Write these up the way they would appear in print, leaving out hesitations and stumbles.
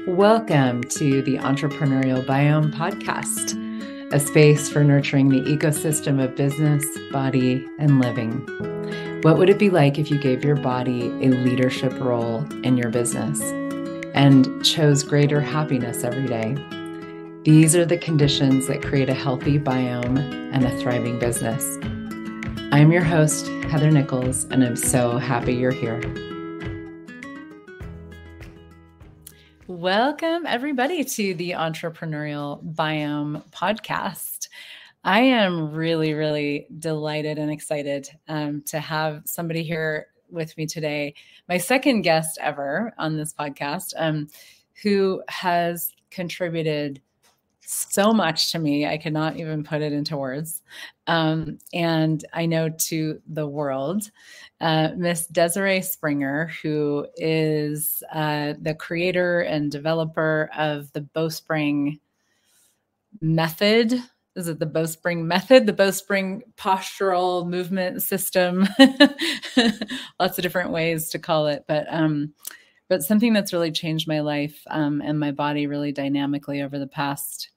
Welcome to the Entrepreneurial Biome podcast, a space for nurturing the ecosystem of business, body, and living. What would it be like if you gave your body a leadership role in your business and chose greater happiness every day? These are the conditions that create a healthy biome and a thriving business. I'm your host, Heather Nichols, and I'm so happy you're here. Welcome, everybody, to the Entrepreneurial Biome podcast. I am really delighted and excited to have somebody here with me today, my second guest ever on this podcast, who has contributed so much to me. I cannot even put it into words. And I know to the world, Miss Desi Springer, who is the creator and developer of the Bowspring Method. Is it the Bowspring Method? The Bowspring Postural movement system. Lots of different ways to call it, but something that's really changed my life and my body really dynamically over the past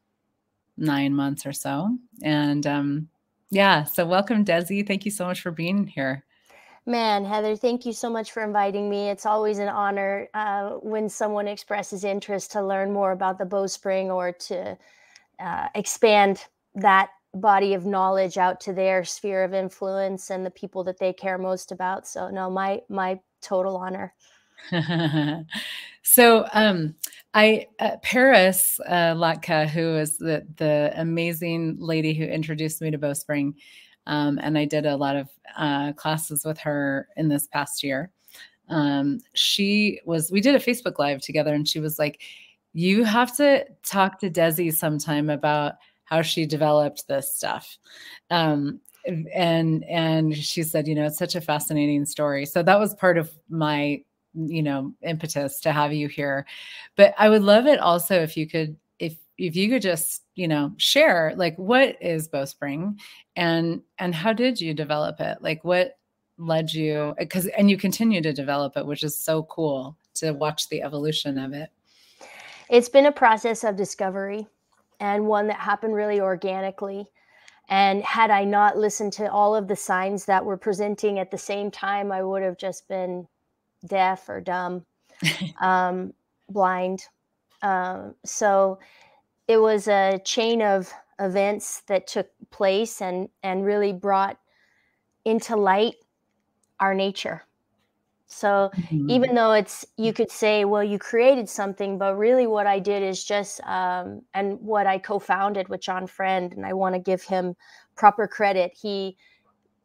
9 months or so. And so welcome, Desi. Thank you so much for being here. Man, Heather, thank you so much for inviting me. It's always an honor when someone expresses interest to learn more about the Bowspring or to expand that body of knowledge out to their sphere of influence and the people that they care most about. So no, my total honor. So Paris Latka, who is the amazing lady who introduced me to Bowspring, and I did a lot of classes with her in this past year. We did a Facebook Live together, and she was like, you have to talk to Desi sometime about how she developed this stuff. And she said, it's such a fascinating story. So that was part of my impetus to have you here. But I would love it also if you could just, share, like, what is Bowspring and how did you develop it? Like, what led you, and you continue to develop it, which is so cool to watch the evolution of it. It's been a process of discovery and one that happened really organically. And had I not listened to all of the signs that were presenting at the same time, I would have just been deaf or dumb, blind. So it was a chain of events that took place and really brought into light our nature. So even though you could say, well, you created something, but really what I did is just, and what I co-founded with John Friend, and I want to give him proper credit.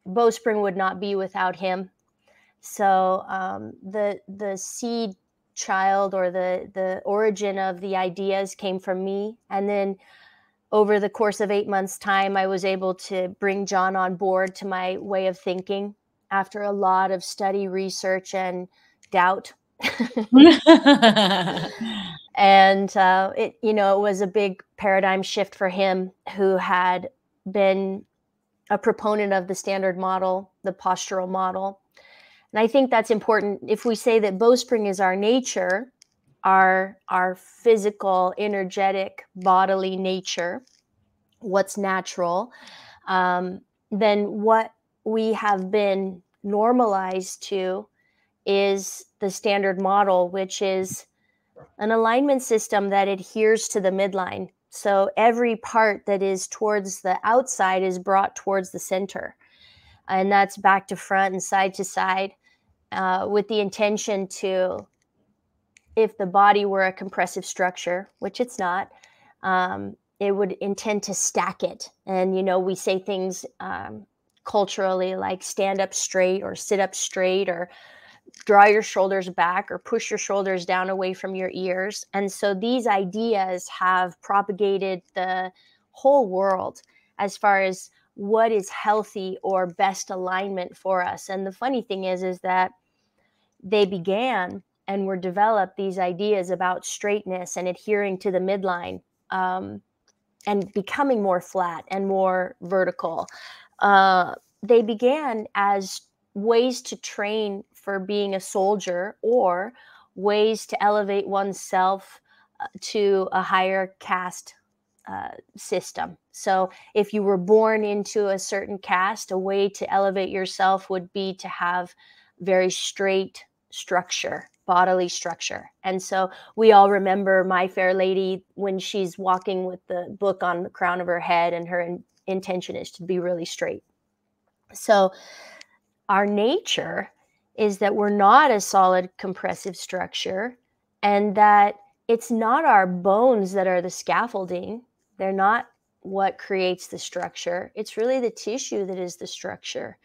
Bowspring would not be without him. So the seed child or the origin of the ideas came from me. And then over the course of 8 months' time, I was able to bring John on board to my way of thinking after a lot of study, research, and doubt. And it was a big paradigm shift for him, who had been a proponent of the standard model, the postural model. And I think that's important. If we say that Bowspring is our nature, our physical, energetic, bodily nature, what's natural, then what we have been normalized to is the standard model, which is an alignment system that adheres to the midline. So every part that is towards the outside is brought towards the center. And that's back to front and side to side, with the intention to, if the body were a compressive structure, which it's not, it would intend to stack it. And, we say things culturally like stand up straight or sit up straight or draw your shoulders back or push your shoulders down away from your ears. And so these ideas have propagated the whole world as far as what is healthy or best alignment for us. And the funny thing is that they began and were developed, these ideas about straightness and adhering to the midline, and becoming more flat and more vertical. They began as ways to train for being a soldier or ways to elevate oneself to a higher caste system. So if you were born into a certain caste, a way to elevate yourself would be to have very straight structure, bodily structure. And so we all remember My Fair Lady when she's walking with the book on the crown of her head, and her intention is to be really straight. So our nature is that we're not a solid compressive structure, and that it's not our bones that are the scaffolding. They're not what creates the structure. It's really the tissue that is the structure,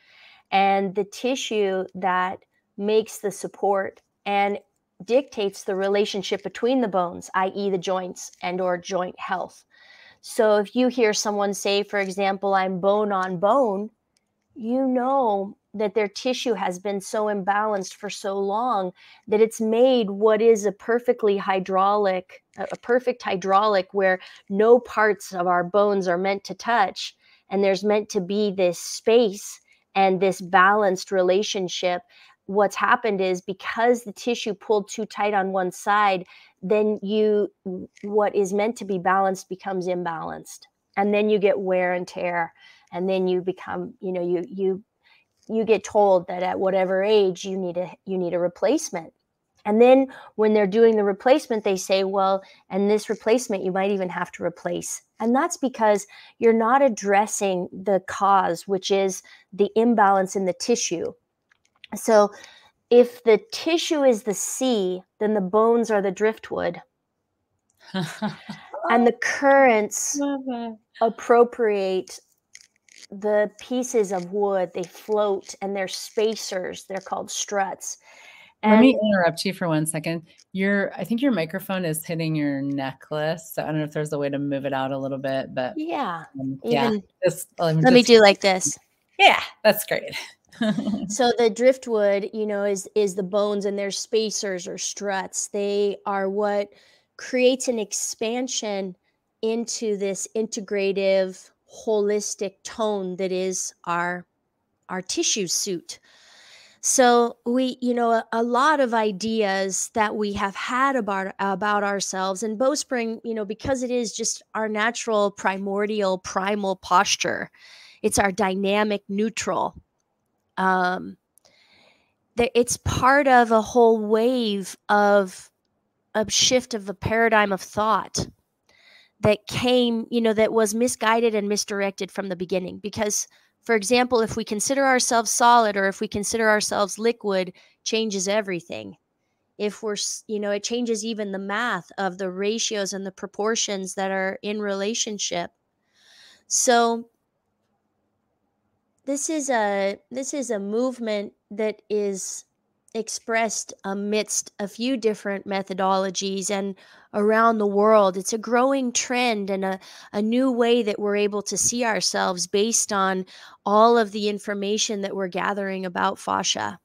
and the tissue that makes the support and dictates the relationship between the bones, i.e. the joints and or joint health. So if you hear someone say, for example, I'm bone on bone, you know that their tissue has been so imbalanced for so long that it's made what is a perfect hydraulic where no parts of our bones are meant to touch, and there's meant to be this space and this balanced relationship. What's happened is, because the tissue pulled too tight on one side, then what is meant to be balanced becomes imbalanced, and then you get wear and tear, and then you become, you get told that at whatever age you need a replacement. And then when they're doing the replacement, they say, well, and this replacement you might even have to replace. And that's because you're not addressing the cause, which is the imbalance in the tissue. So if the tissue is the sea, then the bones are the driftwood. And the currents appropriate the pieces of wood. They float, and they're spacers. They're called struts. And let me interrupt you for 1 second. I think your microphone is hitting your necklace. So I don't know if there's a way to move it out a little bit, but yeah. Let me do like this. Yeah, that's great. So the driftwood, is the bones, and their spacers or struts. They are what creates an expansion into this integrative, holistic tone that is our tissue suit. So we, a lot of ideas that we have had about ourselves, and Bowspring, because it is just our natural, primordial, primal posture. It's our dynamic neutral. It's part of a whole wave of a shift of a paradigm of thought that came, that was misguided and misdirected from the beginning. Because, for example, if we consider ourselves solid, or if we consider ourselves liquid, changes everything. If we're, it changes even the math of the ratios and the proportions that are in relationship. So this is a movement that is expressed amidst a few different methodologies and around the world. It's a growing trend, and a new way that we're able to see ourselves based on all of the information that we're gathering about fascia.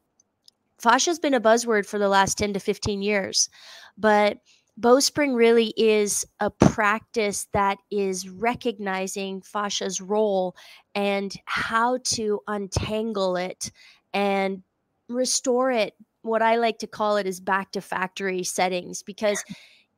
Fascia has been a buzzword for the last 10 to 15 years, but Bowspring really is a practice that is recognizing fascia's role and how to untangle it and restore it. What I like to call it is back to factory settings, because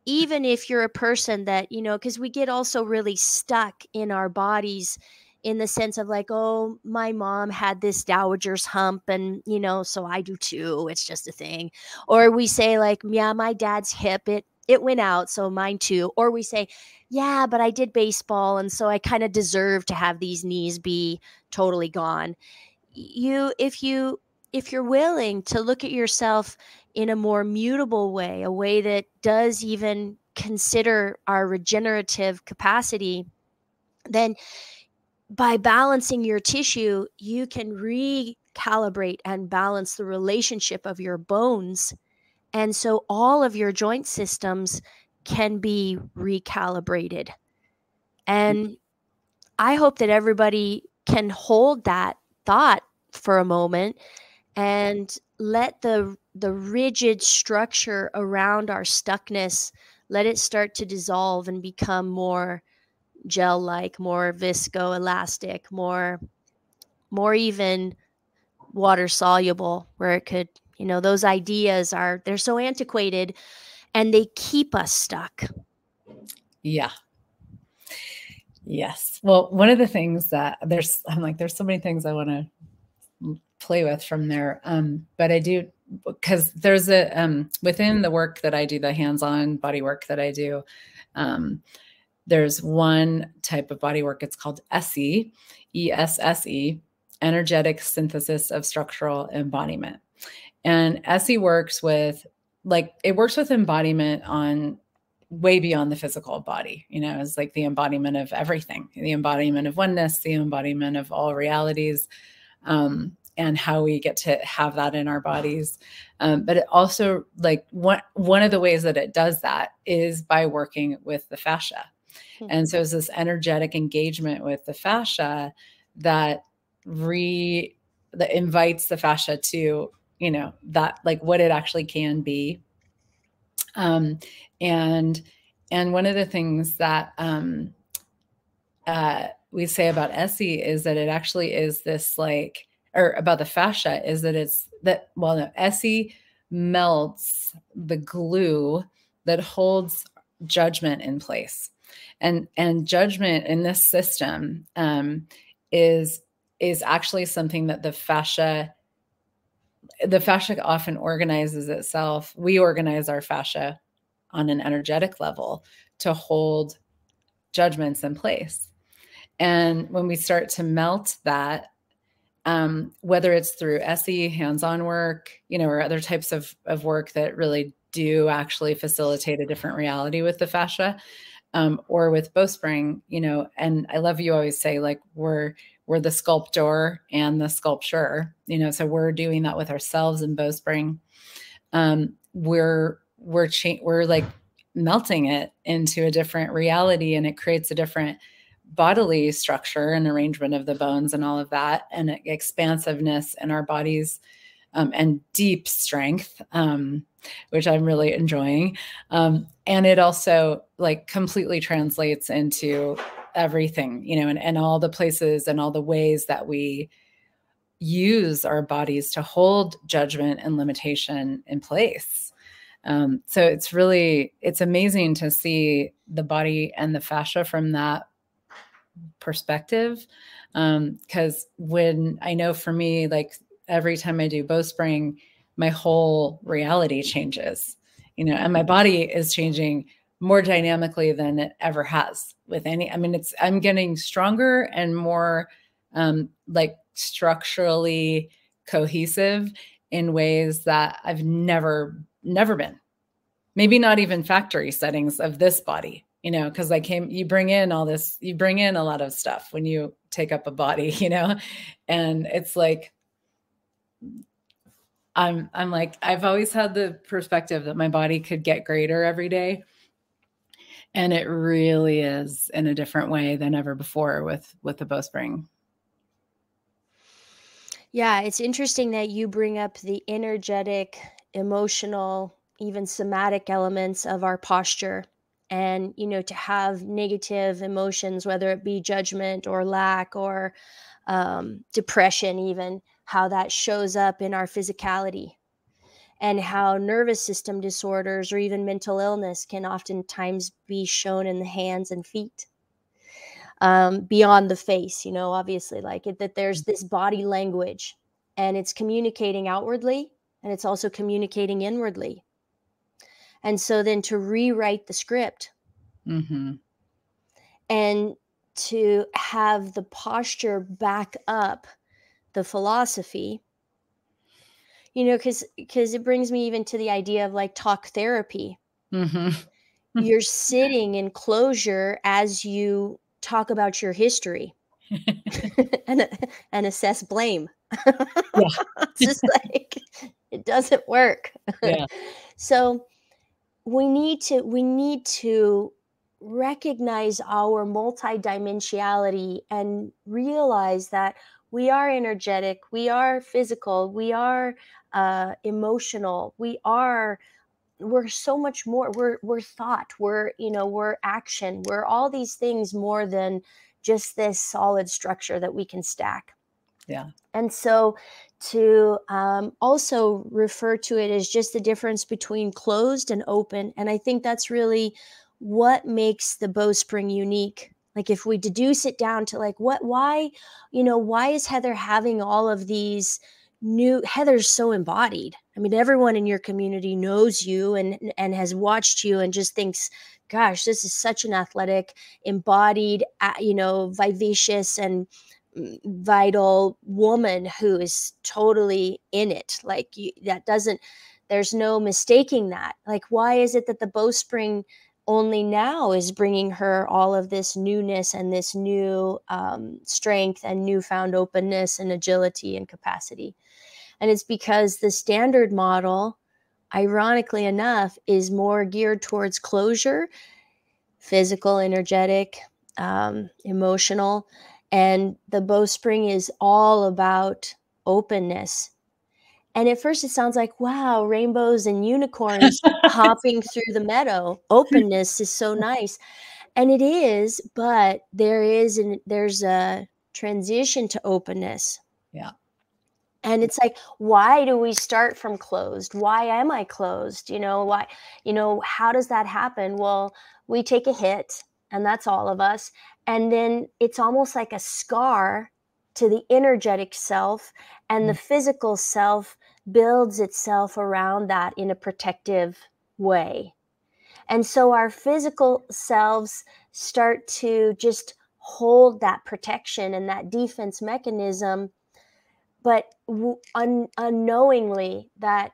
even if you're a person that, because we get also really stuck in our bodies in the sense of like, oh, my mom had this dowager's hump, and, so I do too. It's just a thing. Or we say like, yeah, my dad's hip, it went out, so mine too. Or we say, yeah, but I did baseball, and so I kind of deserve to have these knees be totally gone. If you're willing to look at yourself in a more mutable way, a way that does even consider our regenerative capacity, then by balancing your tissue, you can recalibrate and balance the relationship of your bones. And so all of your joint systems can be recalibrated. And I hope that everybody can hold that thought for a moment and let the rigid structure around our stuckness, let it start to dissolve and become more gel-like, more viscoelastic, more even water soluble, where it could, those ideas they're so antiquated. and they keep us stuck. Yeah. Yes. Well, one of the things that there's so many things I want to play with from there. But I do, because there's within the work that I do, the hands-on body work that I do, there's one type of body work. It's called ESSE, ESSE, energetic synthesis of structural embodiment. And ESSE works with embodiment on way beyond the physical body. It's like the embodiment of everything, the embodiment of oneness, the embodiment of all realities, and how we get to have that in our bodies. But it also, like, one of the ways that it does that is by working with the fascia. And so it's this energetic engagement with the fascia that invites the fascia to, that, like, what it actually can be. And one of the things that we say about ESSE is that it actually is this, like, or about the fascia, is that ESSE melts the glue that holds judgment in place. And judgment in this system is actually something that the fascia often organizes itself. We organize our fascia on an energetic level to hold judgments in place. And when we start to melt that, whether it's through ESSE, hands-on work, or other types of work that really do actually facilitate a different reality with the fascia, or with Bowspring, and I love you always say, like, we're the sculptor and the sculpture, so we're doing that with ourselves in Bowspring. We're like melting it into a different reality, and it creates a different bodily structure and arrangement of the bones and all of that, and expansiveness in our bodies, and deep strength, which I'm really enjoying. And it also, like, completely translates into everything, and all the places and all the ways that we use our bodies to hold judgment and limitation in place. So it's amazing to see the body and the fascia from that perspective. Because when I know, for me, like, every time I do Bowspring, my whole reality changes, and my body is changing more dynamically than it ever has with any. I'm getting stronger and more, like, structurally cohesive in ways that I've never been. Maybe not even factory settings of this body, because you bring in a lot of stuff when you take up a body, and it's like, I'm like, I've always had the perspective that my body could get greater every day. And it really is in a different way than ever before with the Bowspring. Yeah, it's interesting that you bring up the energetic, emotional, even somatic elements of our posture. And, to have negative emotions, whether it be judgment or lack or depression, even, how that shows up in our physicality, and how nervous system disorders or even mental illness can oftentimes be shown in the hands and feet. Beyond the face, obviously, like that there's this body language, and it's communicating outwardly, and it's also communicating inwardly. And so then to rewrite the script, and to have the posture back up the philosophy, because it brings me even to the idea of, like, talk therapy. You're sitting in closure as you talk about your history and assess blame. Yeah. It's just like, it doesn't work. Yeah. So we need to recognize our multidimensionality and realize that we are energetic, we are physical, we are emotional, we're so much more. We're thought, we're action, we're all these things more than just this solid structure that we can stack. Yeah. And so to also refer to it as just the difference between closed and open. And I think that's really what makes the Bowspring unique. Like if we deduce it down to like why is Heather having all of these Heather's so embodied. I mean, everyone in your community knows you and has watched you and just thinks, gosh, this is such an athletic, embodied, vivacious and vital woman who is totally in it. Like there's no mistaking that. Like, why is it that the Bowspring only now is bringing her all of this newness and this new strength and newfound openness and agility and capacity? And it's because the standard model, ironically enough, is more geared towards closure, physical, energetic, emotional. And the Bowspring is all about openness. And at first it sounds like, wow, rainbows and unicorns hopping through the meadow. Openness is so nice. And it is, but there's a transition to openness. Yeah. And it's like, why do we start from closed? Why am I closed? Why, how does that happen? Well, we take a hit, and that's all of us. And then it's almost like a scar to the energetic self, and the physical self builds itself around that in a protective way. And so our physical selves start to just hold that protection and that defense mechanism, but unknowingly that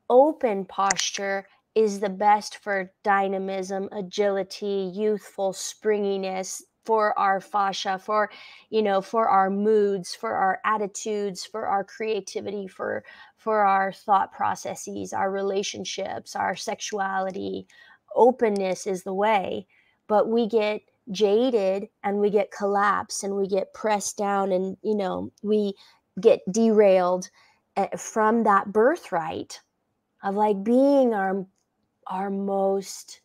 open posture is the best for dynamism, agility, youthful springiness, for our fascia, for our moods, for our attitudes, for our creativity, for our thought processes, our relationships, our sexuality. Openness is the way, but we get jaded and we get collapsed and we get pressed down, and we get derailed from that birthright of like being our most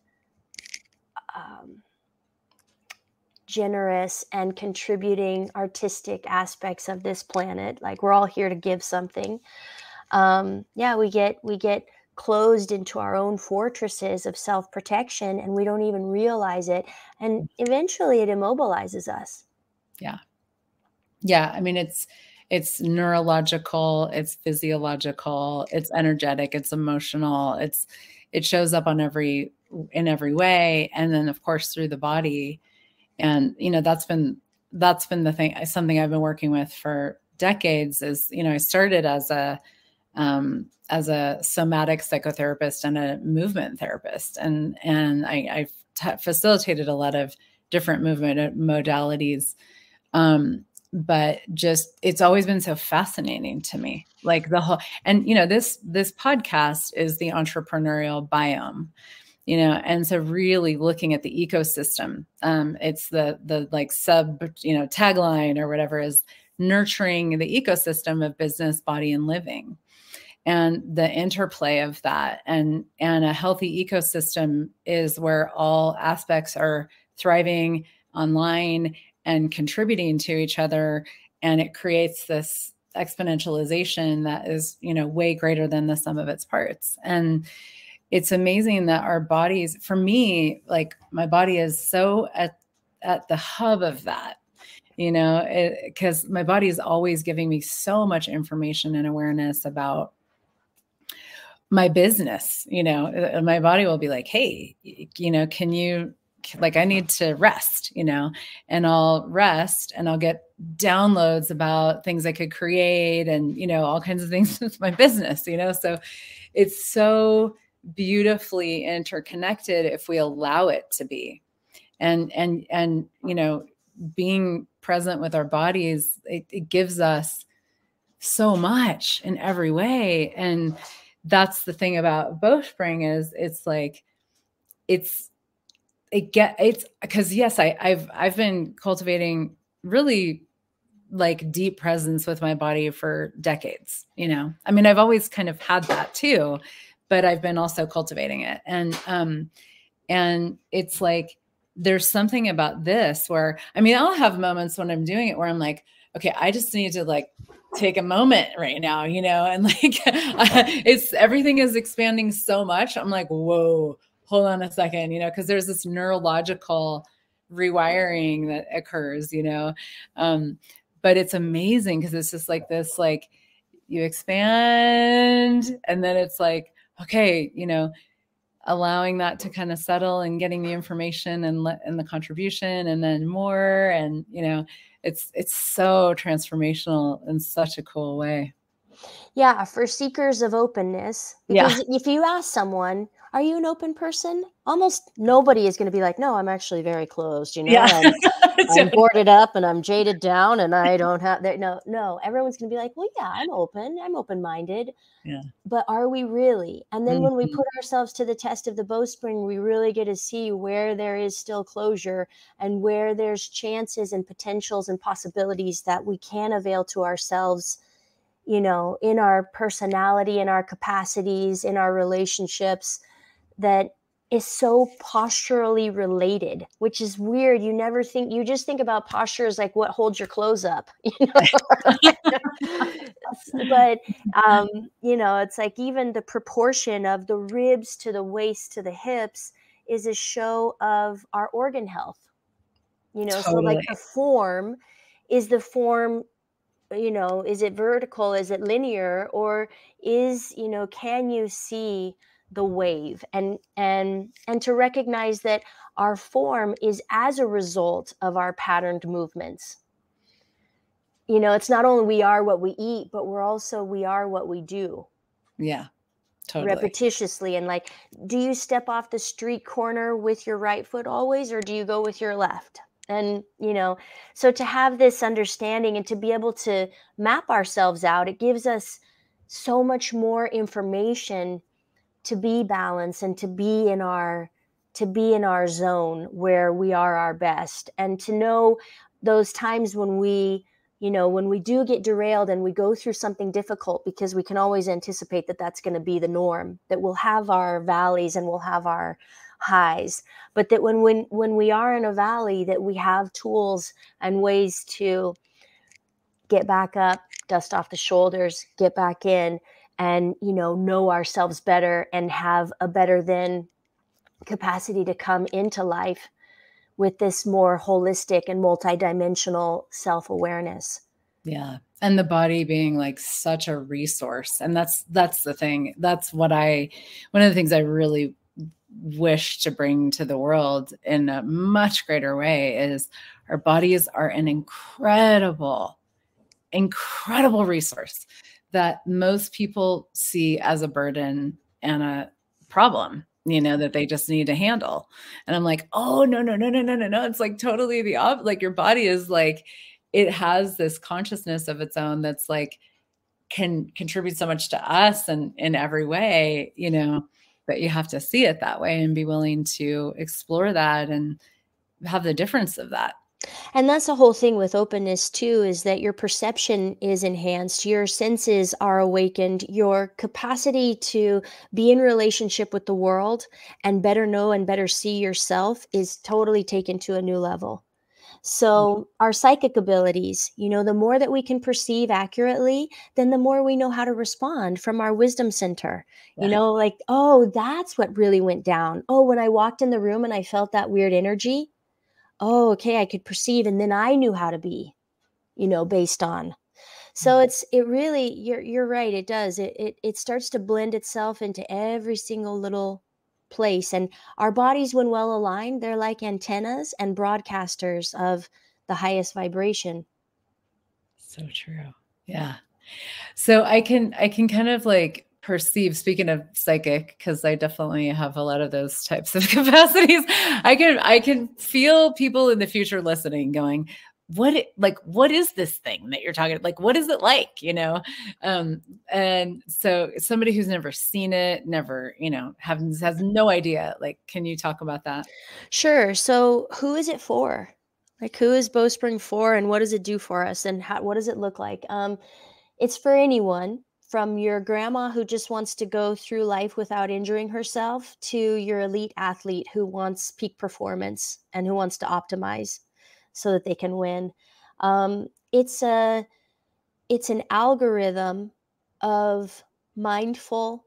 generous and contributing artistic aspects of this planet. Like, we're all here to give something. We get closed into our own fortresses of self-protection, and we don't even realize it. And eventually it immobilizes us. Yeah. Yeah. I mean, it's neurological, it's physiological, it's energetic, it's emotional, it shows up in every way. And then of course through the body. And, that's been the thing, something I've been working with for decades is, I started as a somatic psychotherapist and a movement therapist. And I've facilitated a lot of different movement modalities. But just, it's always been so fascinating to me, like the whole, and, this podcast is the entrepreneurial biome, and so really looking at the ecosystem. It's the like sub, tagline or whatever is nurturing the ecosystem of business, body, and living, and the interplay of that. And a healthy ecosystem is where all aspects are thriving online and contributing to each other. And it creates this exponentialization that is, way greater than the sum of its parts. And it's amazing that our bodies, for me, like my body is so at the hub of that, because my body is always giving me so much information and awareness about my business. My body will be like, hey, can you, like, I need to rest, and I'll rest and I'll get downloads about things I could create and, all kinds of things with my business, so it's so beautifully interconnected if we allow it to be. And being present with our bodies, it gives us so much in every way. And that's the thing about Bowspring is it's because yes, I've been cultivating really like deep presence with my body for decades. I mean, I've always kind of had that too, but I've been also cultivating it. And it's like, there's something about this where, I mean, I'll have moments when I'm doing it where I'm like, okay, I just need to like take a moment right now, and like everything is expanding so much. I'm like, whoa, hold on a second, because there's this neurological rewiring that occurs, but it's amazing because it's just like this, like you expand and then it's like, okay, allowing that to kind of settle and getting the information and the contribution and then more. And, it's so transformational in such a cool way. Yeah, for seekers of openness, because if you ask someone, are you an open person? Almost nobody is going to be like, no, I'm actually very closed, I'm boarded up and I'm jaded down and I don't have that. No, everyone's going to be like, well, yeah, I'm open-minded. Yeah. But are we really? And then when we put ourselves to the test of the bowspring, we really get to see where there is still closure and where there's chances and potentials and possibilities that we can avail to ourselves, in our personality, in our capacities, in our relationships, that is so posturally related, which is weird. You just think about posture as like what holds your clothes up, but it's like even the proportion of the ribs to the waist to the hips is a show of our organ health, so like Totally. the form, is it vertical, is it linear, or can you see the wave, and to recognize that our form is as a result of our patterned movements. It's not only we are what we eat, but we are what we do. Yeah, totally. Repetitiously. And like, do you step off the street corner with your right foot always, or do you go with your left? And, so to have this understanding and to be able to map ourselves out, it gives us so much more information to be balanced and to be in our zone where we are our best, and to know those times when we do get derailed and we go through something difficult, because we can always anticipate that that's going to be the norm, that we'll have our valleys and we'll have our highs, but that when we are in a valley, that we have tools and ways to get back up, dust off the shoulders, get back in, and know ourselves better and have a better than capacity to come into life with this more holistic and multidimensional self-awareness. Yeah. And the body being like such a resource. And that's the thing. That's one of the things I really wish to bring to the world in a much greater way is our bodies are an incredible resource that most people see as a burden and a problem, that they just need to handle. And I'm like, oh, no. It's like totally the opposite. Like your body is like, it has this consciousness of its own that's like, can contribute so much to us and in every way, but you have to see it that way and be willing to explore that and have the difference of that. And that's the whole thing with openness too, is that your perception is enhanced, your senses are awakened, your capacity to be in relationship with the world and better know and better see yourself is totally taken to a new level. So our psychic abilities, the more that we can perceive accurately, then the more we know how to respond from our wisdom center. Like, oh, that's what really went down. Oh, when I walked in the room and I felt that weird energy, oh, okay, I could perceive, and then I knew how to be, based on. So it really, you're right, it does. It starts to blend itself into every single little place. And our bodies, when well aligned, they're like antennas and broadcasters of the highest vibration. So true. Yeah. So I can kind of like perceive, speaking of psychic, because I definitely have a lot of those types of capacities. I can feel people in the future listening going, what is this thing that you're talking? Like, what is it like, and so somebody who's never seen it, never, has no idea. Like, can you talk about that? Sure. So who is it for? Like, who is Bowspring for, and what does it do for us, and what does it look like? It's for anyone, from your grandma who just wants to go through life without injuring herself, to your elite athlete who wants peak performance and who wants to optimize so that they can win. it's an algorithm of mindful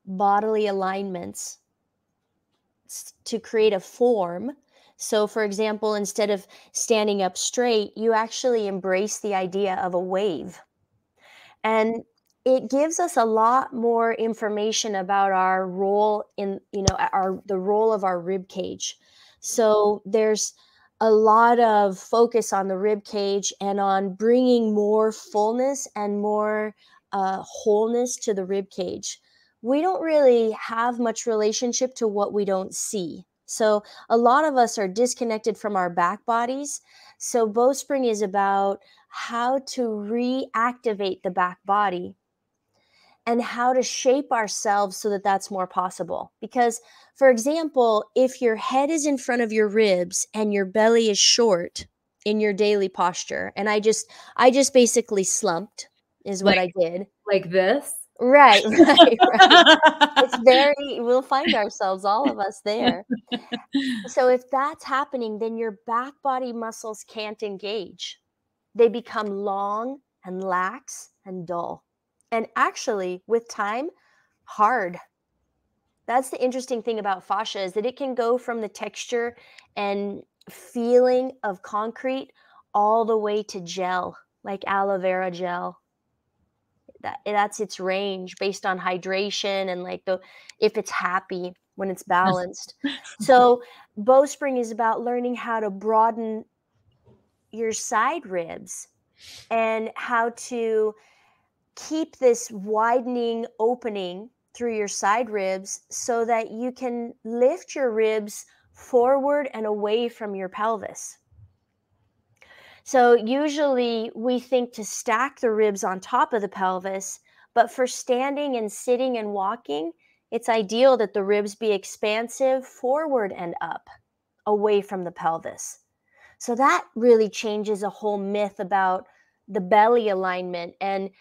bodily alignments to create a form. So, for example, instead of standing up straight, you actually embrace the idea of a wave. And it gives us a lot more information about our role in, the role of our rib cage. So there's a lot of focus on the rib cage and on bringing more fullness and more wholeness to the rib cage. We don't really have much relationship to what we don't see. So a lot of us are disconnected from our back bodies. So Bowspring is about how to reactivate the back body and how to shape ourselves so that that's more possible. Because, for example, if your head is in front of your ribs and your belly is short in your daily posture, and I just basically slumped is what I did. Like this? Right, right, right. It's very, we'll find ourselves, all of us there. So if that's happening, then your back body muscles can't engage. They become long and lax and dull. And actually, with time, hard. That's the interesting thing about fascia, is that it can go from the texture and feeling of concrete all the way to gel, like aloe vera gel. That's its range based on hydration and like if it's happy, when it's balanced. So Bowspring is about learning how to broaden your side ribs and how to keep this widening opening through your side ribs so that you can lift your ribs forward and away from your pelvis. So usually we think to stack the ribs on top of the pelvis, but for standing and sitting and walking, it's ideal that the ribs be expansive forward and up, away from the pelvis. So that really changes a whole myth about the belly alignment. And,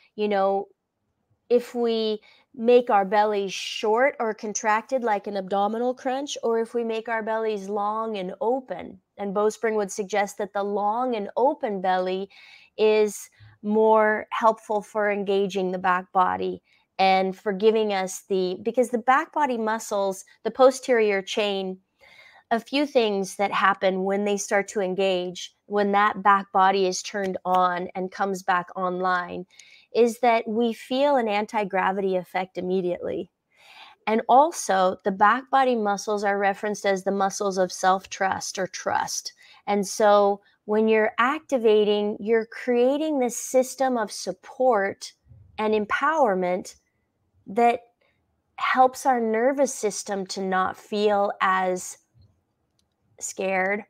if we make our bellies short or contracted like an abdominal crunch, or if we make our bellies long and open. And Bowspring would suggest that the long and open belly is more helpful for engaging the back body and for giving us because the back body muscles, the posterior chain, a few things that happen when they start to engage, when that back body is turned on and comes back online, is that we feel an anti-gravity effect immediately. And also, the back body muscles are referenced as the muscles of self-trust or trust. And so when you're activating, you're creating this system of support and empowerment that helps our nervous system to not feel as scared,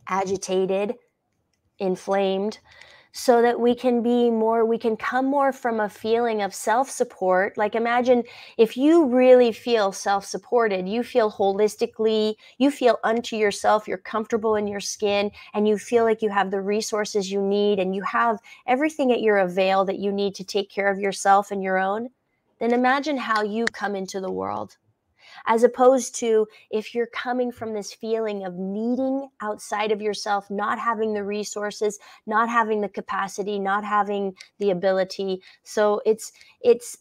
agitated, inflamed, so that we can come more from a feeling of self-support. Like, imagine if you really feel self-supported, you feel holistically, you feel unto yourself, you're comfortable in your skin, and you feel like you have the resources you need, and you have everything at your avail that you need to take care of yourself and your own, then imagine how you come into the world. As opposed to if you're coming from this feeling of needing outside of yourself, not having the resources, not having the capacity, not having the ability. So it's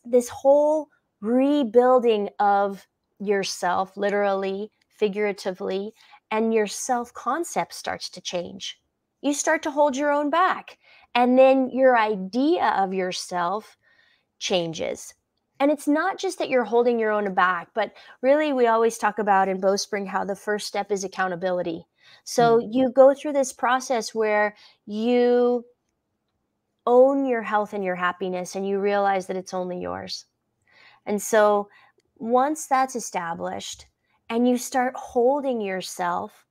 this whole rebuilding of yourself, literally, figuratively, and your self-concept starts to change. You start to hold your own back, and then your idea of yourself changes. And it's not just that you're holding your own back, but really we always talk about in Bowspring how the first step is accountability. So you go through this process where you own your health and your happiness, and you realize that it's only yours. And so once that's established and you start holding yourself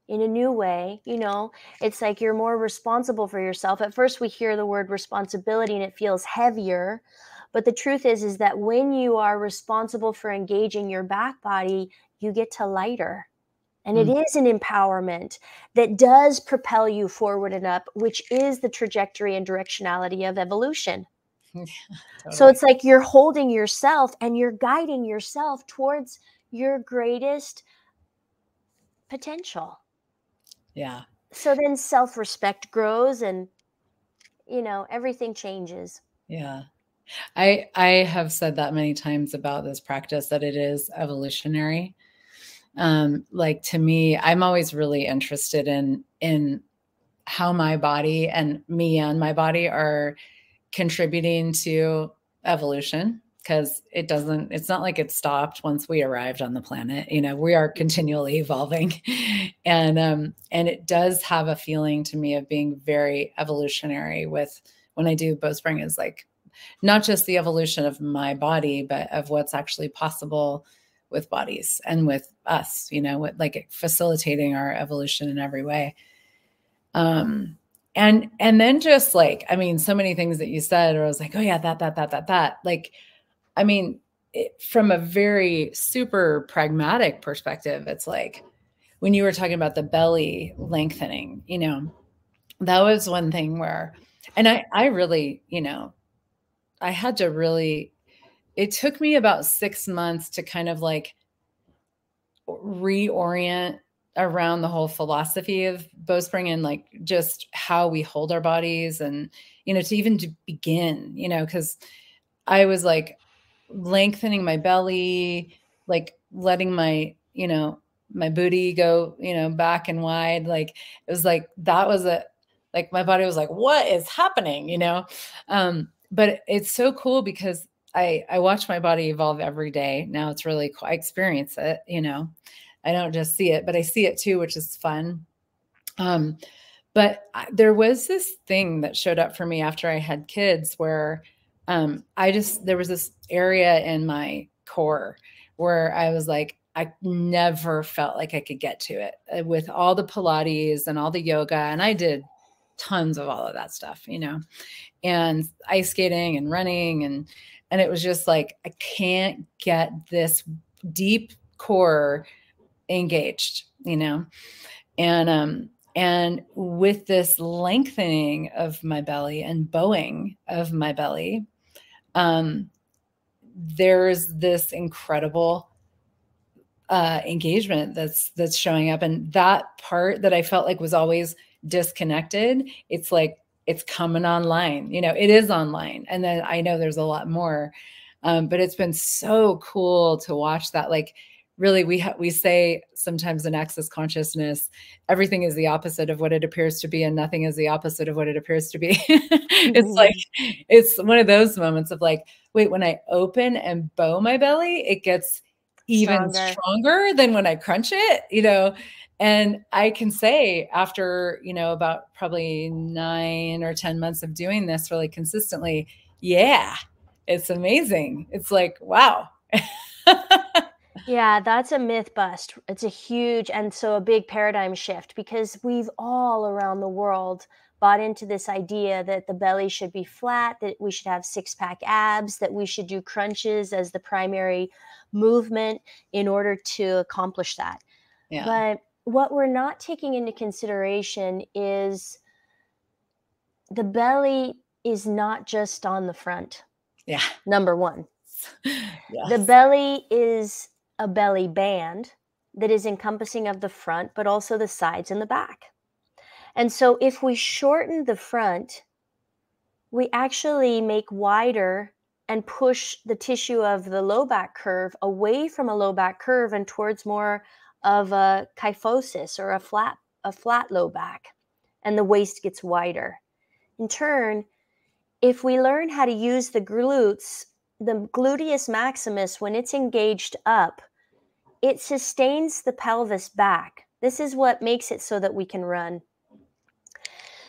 in a new way, it's like you're more responsible for yourself. At first we hear the word responsibility and it feels heavier. But the truth is that when you are responsible for engaging your back body, you get to lighter. And it is an empowerment that does propel you forward and up, which is the trajectory and directionality of evolution. Yeah, totally. So it's like you're holding yourself and you're guiding yourself towards your greatest potential. Yeah. So then self-respect grows, and everything changes. Yeah. I have said that many times about this practice, that it is evolutionary. Like, to me, I'm always really interested in how my body and me and my body are contributing to evolution, because it's not like it stopped once we arrived on the planet. We are continually evolving. And it does have a feeling to me of being very evolutionary. With when I do Bowspring, is like not just the evolution of my body, but of what's actually possible with bodies and with us, with like facilitating our evolution in every way. And then just like, I mean, so many things that you said, or I was like, oh yeah, that. Like, I mean, from a very super pragmatic perspective, it's like when you were talking about the belly lengthening, that was one thing where, and I really, I had to really, it took me about 6 months to kind of like reorient around the whole philosophy of Bowspring, and like just how we hold our bodies, and to even to begin, because I was like lengthening my belly, like letting my my booty go back and wide. Like, it was like that was like my body was like, what is happening? But it's so cool because I watch my body evolve every day. Now it's really cool. I experience it, I don't just see it, but I see it too, which is fun. But there was this thing that showed up for me after I had kids where there was this area in my core where I was like, I never felt like I could get to it with all the Pilates and all the yoga. And I did tons of all of that stuff, and ice skating and running. And it was just like, I can't get this deep core engaged, and with this lengthening of my belly and bowing of my belly, there's this incredible engagement that's showing up. And that part that I felt like was always disconnected, it's like it's coming online. It is online, and then I know there's a lot more, but it's been so cool to watch that. Like, really, we say sometimes in access consciousness, everything is the opposite of what it appears to be, and nothing is the opposite of what it appears to be. It's like, it's one of those moments of like, wait, when I open and bow my belly, it gets even stronger than when I crunch it, and I can say after, about probably 9 or 10 months of doing this really consistently, yeah, it's amazing. It's like, wow. Yeah, that's a myth bust. It's a big paradigm shift, because we've all around the world bought into this idea that the belly should be flat, that we should have six-pack abs, that we should do crunches as the primary movement in order to accomplish that. Yeah. But what we're not taking into consideration is the belly is not just on the front. Yeah. Number one. Yes. The belly is a belly band that is encompassing of the front, but also the sides and the back. And so if we shorten the front, we actually make wider and push the tissue of the low back curve away from a low back curve and towards more of a kyphosis, or a flat low back, and the waist gets wider. In turn, if we learn how to use the glutes, the gluteus maximus, when it's engaged up, it sustains the pelvis back. This is what makes it so that we can run.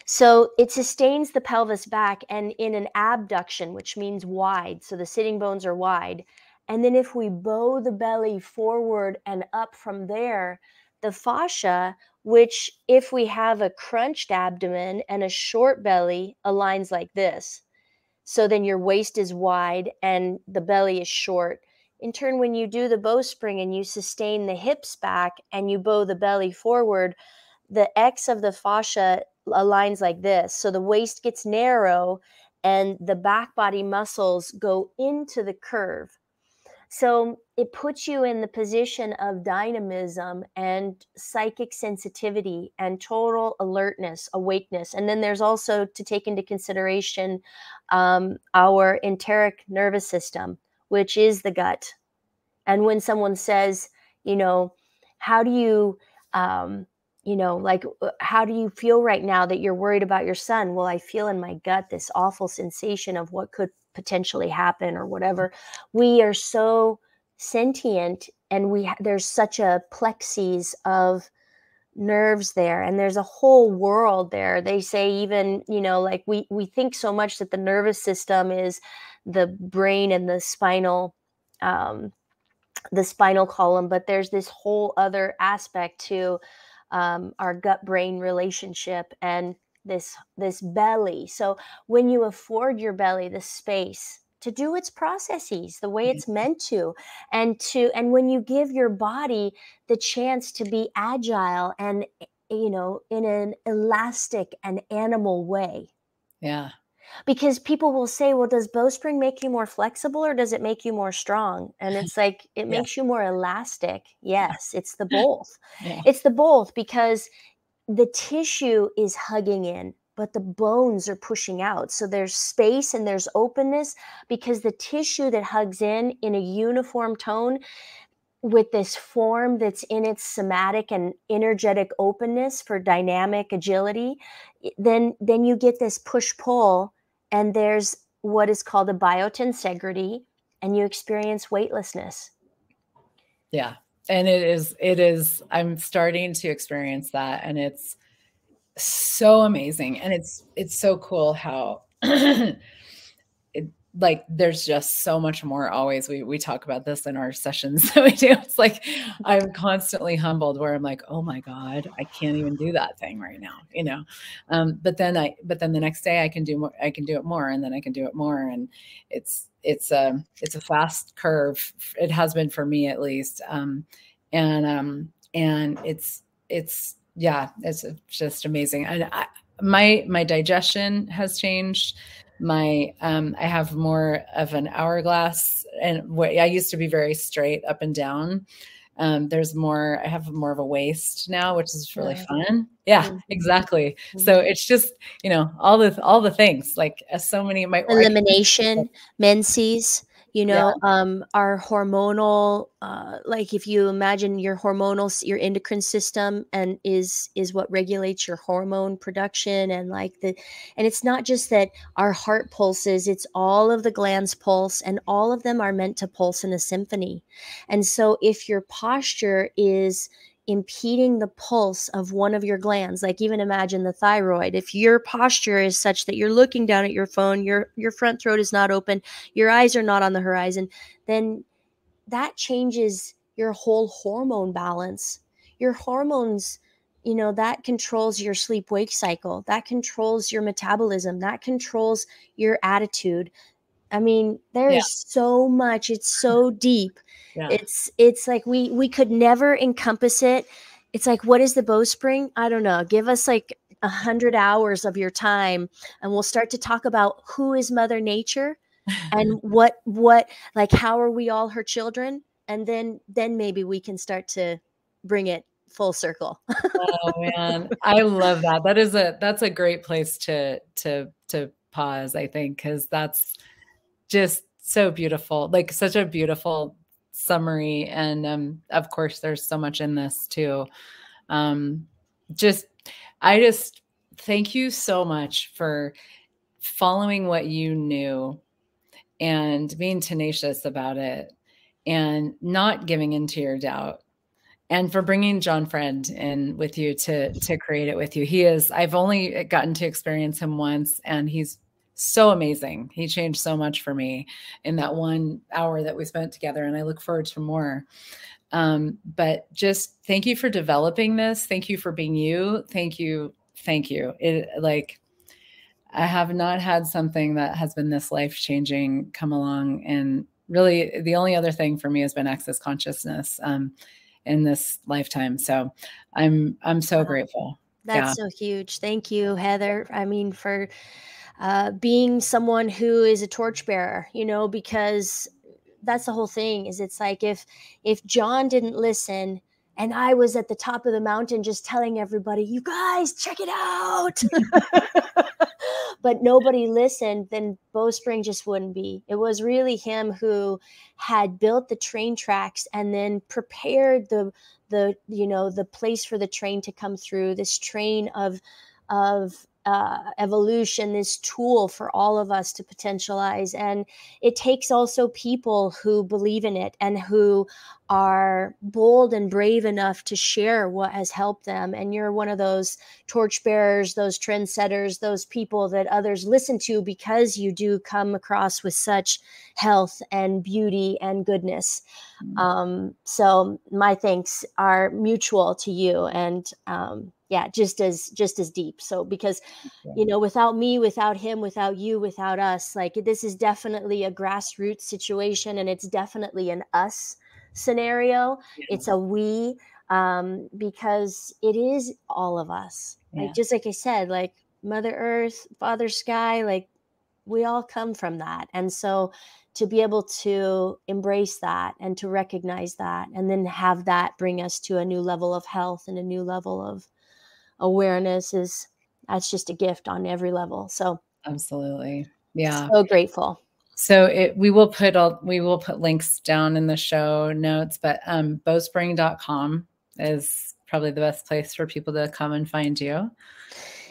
So it sustains the pelvis back, and in an abduction, which means wide, so the sitting bones are wide. And then if we bow the belly forward and up from there, the fascia, which if we have a crunched abdomen and a short belly, aligns like this. So then your waist is wide and the belly is short. In turn, when you do the bowspring and you sustain the hips back and you bow the belly forward, the X of the fascia aligns like this. So the waist gets narrow and the back body muscles go into the curve. So it puts you in the position of dynamism and psychic sensitivity and total alertness, awakeness. And then there's also to take into consideration our enteric nervous system, which is the gut. And when someone says, you know, how do you, like, how do you feel right now that you're worried about your son? Well, I feel in my gut this awful sensation of what could potentially happen or whatever. We are so sentient, and there's such a plexus of nerves there, and there's a whole world there. They say even, like we think so much that the nervous system is the brain and the spinal column, but there's this whole other aspect to our gut brain relationship and this belly. So when you afford your belly the space to do its processes the way it's meant to, and when you give your body the chance to be agile and in an elastic and animal way. Yeah. Because people will say, well, does Bowspring make you more flexible or does it make you more strong? And it's like, it Yeah. makes you more elastic. Yes, it's the both. Yeah. It's the both, because the tissue is hugging in, but the bones are pushing out. So there's space and there's openness, because the tissue that hugs in a uniform tone with this form that's in its somatic and energetic openness for dynamic agility, then you get this push-pull, and there's what is called a biotensegrity, and you experience weightlessness. Yeah. And it is, I'm starting to experience that, and it's so amazing. And it's so cool how like there's just so much more always. We talk about this in our sessions that we do. It's like I'm constantly humbled where I'm like, oh my God, I can't even do that thing right now, but then the next day I can do more, I can do it more, and then I can do it more. And it's a fast curve. It has been for me at least. And it's yeah, it's just amazing. And my digestion has changed. I have more of an hourglass, and I used to be very straight up and down. I have more of a waist now, which is really fun. Yeah, exactly. So it's just, all the things, like so many, elimination, menses, our hormonal, like if you imagine your endocrine system and is what regulates your hormone production, and and it's not just that our heart pulses, it's all of the glands pulse, and all of them are meant to pulse in a symphony. And so if your posture is impeding the pulse of one of your glands, like even imagine the thyroid, if your posture is such that you're looking down at your phone, your front throat is not open, your eyes are not on the horizon, then that changes your whole hormone balance. Your hormones, that controls your sleep wake cycle, that controls your metabolism, that controls your attitude. I mean, there's so much, it's so deep. Yeah. It's like we could never encompass it. It's like, what is the Bowspring? I don't know. Give us like 100 hours of your time, and we'll start to talk about who is Mother Nature and what like, how are we all her children? And then maybe we can start to bring it full circle. Oh man, I love that. That's a great place to pause, I think, because that's just so beautiful, like such a beautiful summary. And of course, there's so much in this too. I just thank you so much for following what you knew and being tenacious about it and not giving into your doubt, and for bringing John Friend in with you to create it with you. I've only gotten to experience him once, and he's so amazing. He changed so much for me in that 1 hour that we spent together, and I look forward to more. But just thank you for developing this. Thank you for being you. Thank you. Thank you. I have not had something that has been this life-changing come along. And really the only other thing for me has been access consciousness in this lifetime. So I'm so grateful. That's so huge. Thank you, Heather. I mean, for being someone who is a torchbearer, because that's the whole thing, is it's like, if John didn't listen and I was at the top of the mountain just telling everybody, you guys, check it out, but nobody listened, then Bowspring just wouldn't be. It was really him who had built the train tracks and then prepared the place for the train to come through, this train of evolution, this tool for all of us to potentialize. And it takes also people who believe in it and who are bold and brave enough to share what has helped them. And you're one of those torchbearers, those trendsetters, those people that others listen to, because you do come across with such health and beauty and goodness. So my thanks are mutual to you, and just as deep. So, because, without me, without him, without you, without us, like, this is definitely a grassroots situation, and it's definitely an us scenario. Yeah. It's a we, because it is all of us. Yeah. Like, just like I said, like Mother Earth, Father Sky, like, we all come from that. And so to be able to embrace that and to recognize that, and then have that bring us to a new level of health and a new level of awareness, that's just a gift on every level. So absolutely. Yeah. So grateful. So we will put links down in the show notes, but bowspring.com is probably the best place for people to come and find you.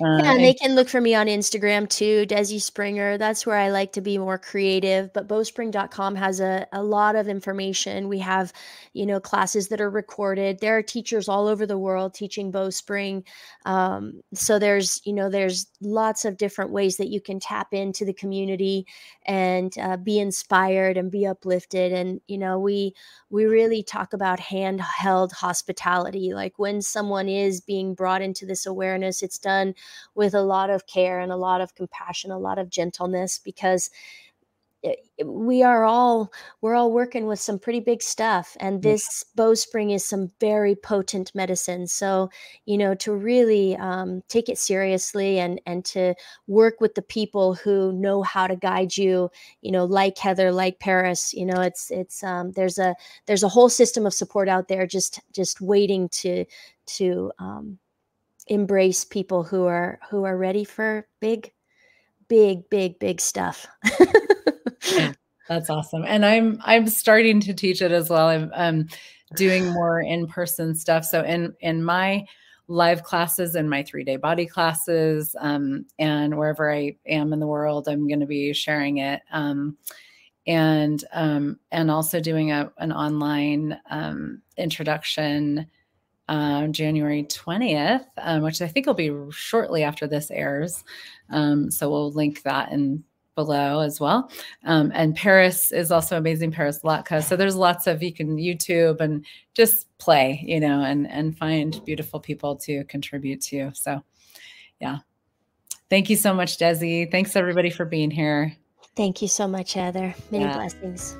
And they can look for me on Instagram too, Desi Springer. That's where I like to be more creative. But bowspring.com has a lot of information. We have, classes that are recorded. There are teachers all over the world teaching Bowspring. So there's lots of different ways that you can tap into the community and be inspired and be uplifted. And, we really talk about handheld hospitality. Like, when someone is being brought into this awareness, it's done with a lot of care and a lot of compassion, a lot of gentleness, because we're all working with some pretty big stuff. And this Bowspring is some very potent medicine. So, to really take it seriously and to work with the people who know how to guide you, like Heather, like Paris, there's a whole system of support out there just waiting to embrace people who are ready for big stuff. Yeah, that's awesome. And I'm starting to teach it as well. I'm doing more in-person stuff. So in my live classes and my 3-day body classes, and wherever I am in the world, I'm going to be sharing it. And also doing an online introduction January 20th, which I think will be shortly after this airs. So we'll link that in below as well. And Paris is also amazing, Paris Latka. So there's lots of, you can YouTube and just play, and find beautiful people to contribute to. So yeah. Thank you so much, Desi. Thanks everybody for being here. Thank you so much, Heather. Many blessings.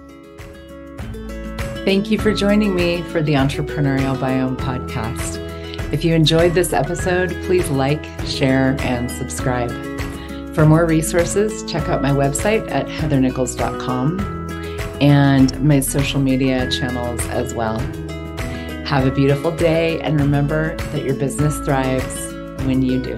Thank you for joining me for the Entrepreneurial Biome podcast. If you enjoyed this episode, please like, share, and subscribe. For more resources, check out my website at heathernichols.com and my social media channels as well. Have a beautiful day, and remember that your business thrives when you do.